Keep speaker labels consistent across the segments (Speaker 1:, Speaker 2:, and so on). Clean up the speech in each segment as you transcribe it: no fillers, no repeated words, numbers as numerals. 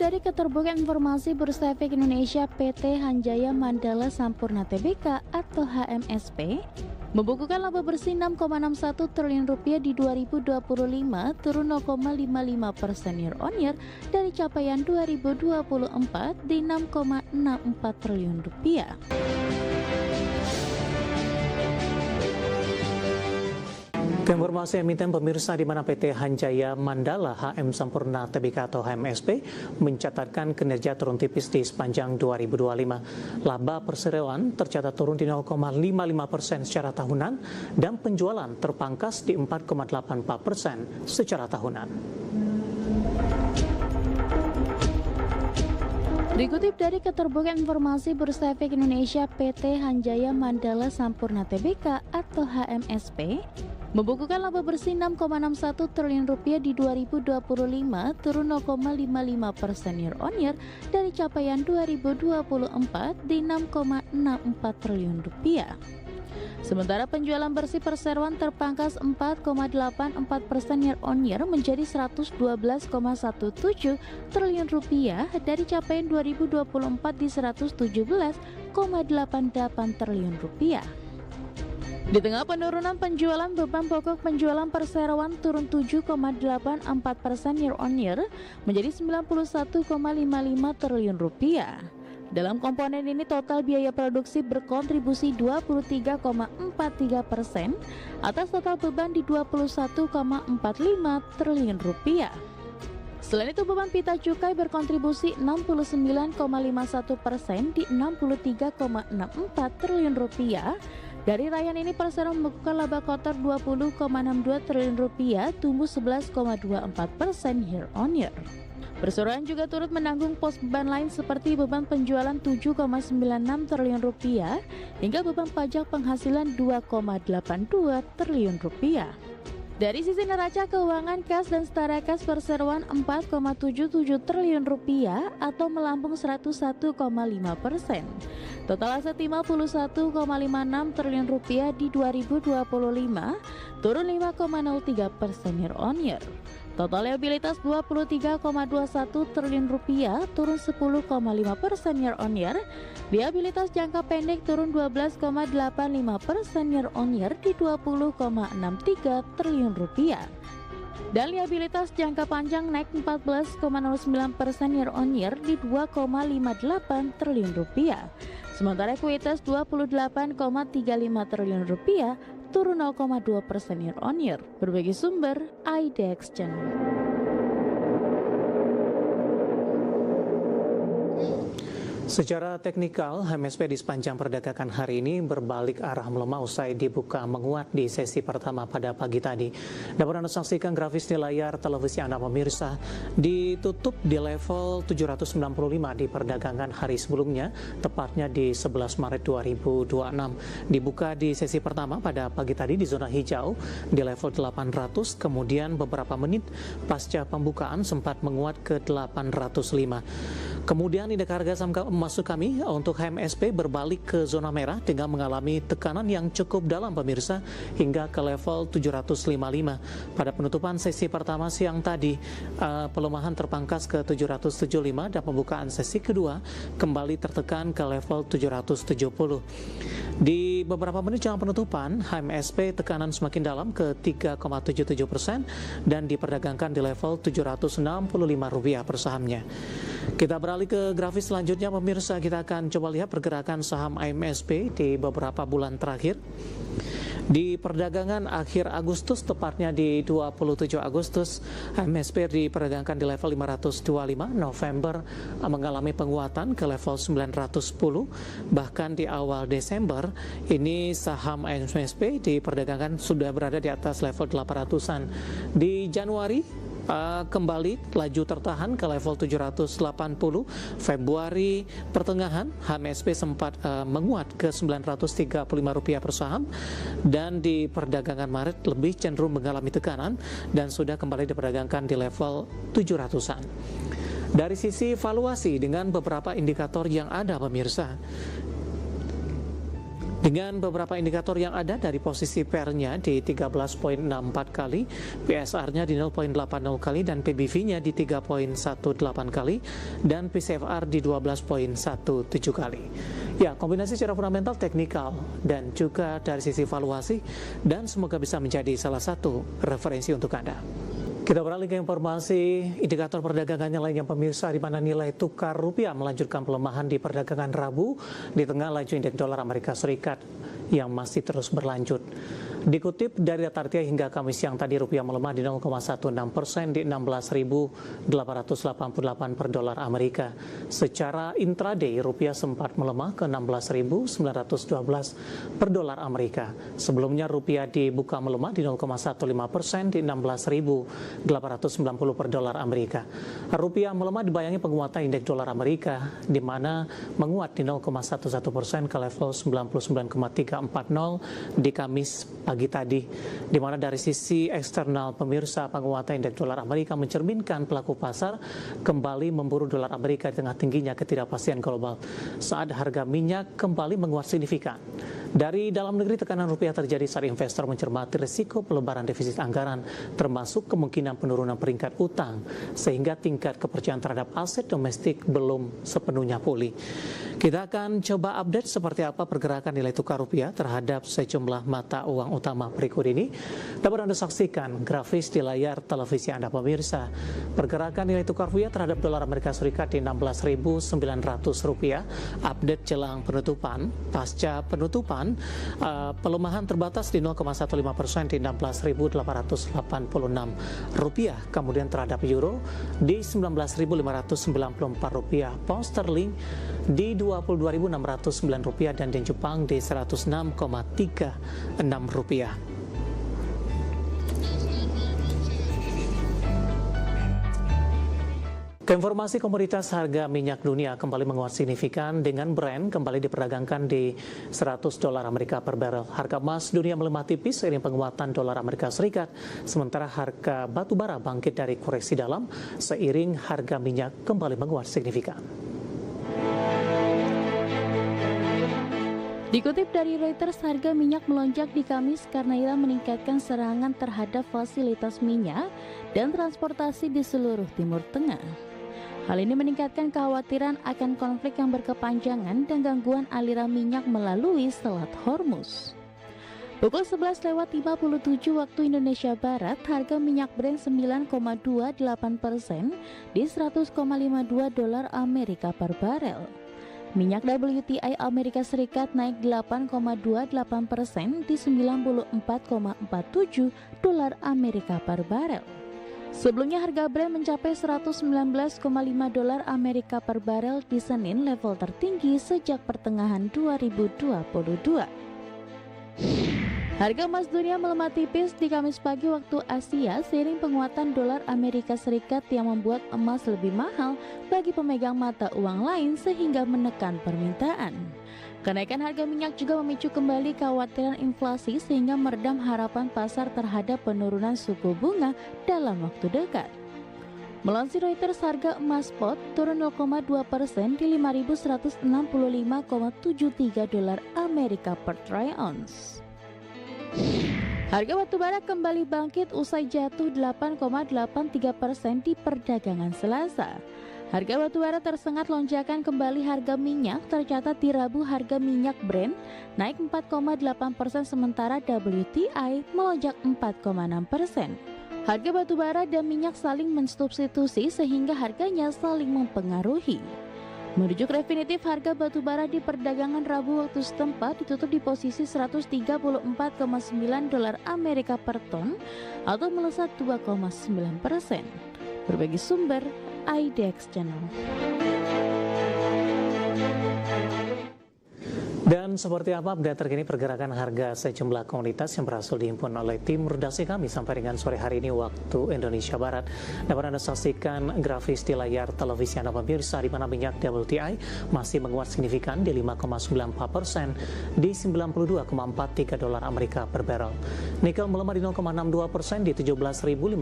Speaker 1: dari Keterbukaan Informasi Bursa Efek Indonesia PT Hanjaya Mandala Sampurna Tbk atau HMSP membukukan laba bersih 6,61 triliun rupiah di 2025, turun 0,55% year on year dari capaian 2024 di 6,64 triliun rupiah.
Speaker 2: Informasi emiten pemirsa di mana PT Hanjaya Mandala HM Sampurna Tbk atau HMSP mencatatkan kinerja turun tipis di sepanjang 2025. Laba perseroan tercatat turun di 0,55% secara tahunan dan penjualan terpangkas di 4,84% secara tahunan.
Speaker 1: Dikutip dari Keterbukaan Informasi Bursa Efek Indonesia PT Hanjaya Mandala Sampurna Tbk atau HMSP membukukan laba bersih 6,61 triliun rupiah di 2025, turun 0,55% year on year dari capaian 2024 di 6,64 triliun rupiah. Sementara penjualan bersih perseroan terpangkas 4,84% year on year menjadi 112,17 triliun rupiah dari capaian 2024 di 117,88 triliun rupiah. Di tengah penurunan penjualan, beban pokok penjualan perseroan turun 7,84% year on year menjadi 91,55 triliun rupiah. Dalam komponen ini total biaya produksi berkontribusi 23,43% atas total beban di 21,45 triliun rupiah. Selain itu beban pita cukai berkontribusi 69,51% di 63,64 triliun rupiah. Dari raihan ini perseroan membukukan laba kotor 20,62 triliun rupiah, tumbuh 11,24% year on year. Perseroan juga turut menanggung pos beban lain seperti beban penjualan 7,96 triliun rupiah hingga beban pajak penghasilan 2,82 triliun rupiah. Dari sisi neraca keuangan kas dan setara kas perseroan 4,77 triliun rupiah atau melambung 101,5%. Total aset 51,56 triliun rupiah di 2025, turun 5,03% year on year. Total liabilitas 23,21 triliun rupiah, turun 10,5% year on year. Liabilitas jangka pendek turun 12,85% year on year di 20,63 triliun rupiah. Dan liabilitas jangka panjang naik 14,09% year on year di 2,58 triliun rupiah. Sementara ekuitas 28,35 triliun rupiah, turun 0,2% year on year. Berbagai sumber, IDX Channel.
Speaker 2: Secara teknikal, HMSP di sepanjang perdagangan hari ini berbalik arah melemah usai dibuka menguat di sesi pertama pada pagi tadi. Dapat Anda saksikan grafis di layar televisi Anda pemirsa, ditutup di level 795 di perdagangan hari sebelumnya, tepatnya di 11 Maret 2026. Dibuka di sesi pertama pada pagi tadi di zona hijau di level 800, kemudian beberapa menit pasca pembukaan sempat menguat ke 805. Kemudian indeks harga saham masuk kami untuk HMSP berbalik ke zona merah dengan mengalami tekanan yang cukup dalam pemirsa hingga ke level 755. Pada penutupan sesi pertama siang tadi, pelemahan terpangkas ke 775 dan pembukaan sesi kedua kembali tertekan ke level 770. Di beberapa menit jelang penutupan, HMSP tekanan semakin dalam ke 3,77% dan diperdagangkan di level Rp765 per sahamnya. Kita beralih ke grafis selanjutnya pemirsa, kita akan coba lihat pergerakan saham HMSP di beberapa bulan terakhir. Di perdagangan akhir Agustus, tepatnya di 27 Agustus, HMSP diperdagangkan di level 525, November mengalami penguatan ke level 910, bahkan di awal Desember, ini saham HMSP diperdagangkan sudah berada di atas level 800-an. Di Januari, kembali laju tertahan ke level 780. Februari pertengahan HMSP sempat menguat ke Rp935 per saham, dan di perdagangan Maret lebih cenderung mengalami tekanan dan sudah kembali diperdagangkan di level 700-an. Dari sisi valuasi dengan beberapa indikator yang ada pemirsa, Dengan beberapa indikator yang ada dari posisi PER-nya di 13,64 kali, PSR-nya di 0,80 kali, dan PBV-nya di 3,18 kali, dan PCFR di 12,17 kali. Ya, kombinasi secara fundamental, teknikal, dan juga dari sisi valuasi, dan semoga bisa menjadi salah satu referensi untuk Anda. Kita beralih ke informasi indikator perdagangannya lainnya pemirsa, di mana nilai tukar rupiah melanjutkan pelemahan di perdagangan Rabu di tengah laju indeks dolar Amerika Serikat yang masih terus berlanjut. Dikutip dari data RTI hingga Kamis siang tadi, rupiah melemah di 0,16% di 16.888 per dolar Amerika. Secara intraday, rupiah sempat melemah ke 16.912 per dolar Amerika. Sebelumnya rupiah dibuka melemah di 0,15% di 16.890 per dolar Amerika. Rupiah melemah dibayangi penguatan indeks dolar Amerika, di mana menguat di 0,11% ke level 99,340 di Kamis pagi tadi, di mana dari sisi eksternal pemirsa, penguatan indeks dolar Amerika mencerminkan pelaku pasar kembali memburu dolar Amerika di tengah tingginya ketidakpastian global saat harga minyak kembali menguat signifikan. Dari dalam negeri, tekanan rupiah terjadi saat investor mencermati risiko pelebaran defisit anggaran, termasuk kemungkinan penurunan peringkat utang, sehingga tingkat kepercayaan terhadap aset domestik belum sepenuhnya pulih. Kita akan coba update seperti apa pergerakan nilai tukar rupiah terhadap sejumlah mata uang utama berikut ini. Dapat Anda saksikan grafis di layar televisi Anda pemirsa. Pergerakan nilai tukar rupiah terhadap dolar Amerika Serikat di 16.900 rupiah. Update jelang penutupan. Pasca penutupan, pelemahan terbatas di 0,15% di 16.886 rupiah. Kemudian terhadap euro di 19.594 rupiah. Pound sterling di 22.609 rupiah, dan di Jepang di 106,36 rupiah. Keinformasi komoditas, harga minyak dunia kembali menguat signifikan dengan Brent kembali diperdagangkan di $100 Amerika per barel. Harga emas dunia melemah tipis seiring penguatan dolar Amerika Serikat, sementara harga batu bara bangkit dari koreksi dalam seiring harga minyak kembali menguat signifikan.
Speaker 1: Dikutip dari Reuters, harga minyak melonjak di Kamis karena Iran meningkatkan serangan terhadap fasilitas minyak dan transportasi di seluruh Timur Tengah. Hal ini meningkatkan kekhawatiran akan konflik yang berkepanjangan dan gangguan aliran minyak melalui Selat Hormuz. Pukul 11:57 waktu Indonesia Barat, harga minyak Brent 9,28% di $100,52 Amerika per barel. Minyak WTI Amerika Serikat naik 8,28% di $94,47 Amerika per barel. Sebelumnya harga Brent mencapai $119,5 Amerika per barel di Senin, level tertinggi sejak pertengahan 2022. Harga emas dunia melemah tipis di Kamis pagi waktu Asia seiring penguatan dolar Amerika Serikat yang membuat emas lebih mahal bagi pemegang mata uang lain sehingga menekan permintaan. Kenaikan harga minyak juga memicu kembali kekhawatiran inflasi sehingga meredam harapan pasar terhadap penurunan suku bunga dalam waktu dekat. Melansir Reuters, harga emas spot turun 0,2% di $5.165,73 Amerika per troy ounce. Harga batubara kembali bangkit usai jatuh 8,83% di perdagangan Selasa. Harga batubara tersengat lonjakan kembali harga minyak tercatat di Rabu. Harga minyak Brent naik 4,8%, sementara WTI melonjak 4,6%. Harga batubara dan minyak saling mensubstitusi sehingga harganya saling mempengaruhi. Merujuk definitif, harga batubara di perdagangan Rabu waktu setempat ditutup di posisi $134,9 Amerika per ton atau melesat 2,9%. Berbagi sumber, IDX Channel.
Speaker 2: Dan seperti apa update terkini pergerakan harga sejumlah komoditas yang berhasil dihimpun oleh tim redaksi kami sampai dengan sore hari ini waktu Indonesia Barat. Dapat Anda saksikan grafis di layar televisi Anda pemirsa, di mana minyak WTI masih menguat signifikan di 5,94% di $92,43 Amerika per barrel. Nikel melemah di 0,62% di $17.552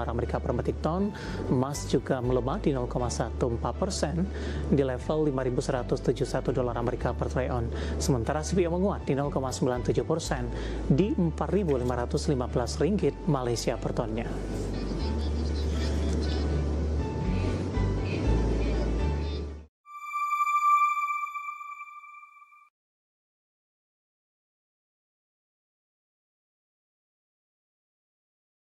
Speaker 2: Amerika per metric ton. Emas juga melemah di 0,14% di level $5.171 Amerika per troy on. Sementara CPO menguat di 0,97% di Rp4.515 Malaysia per tonnya.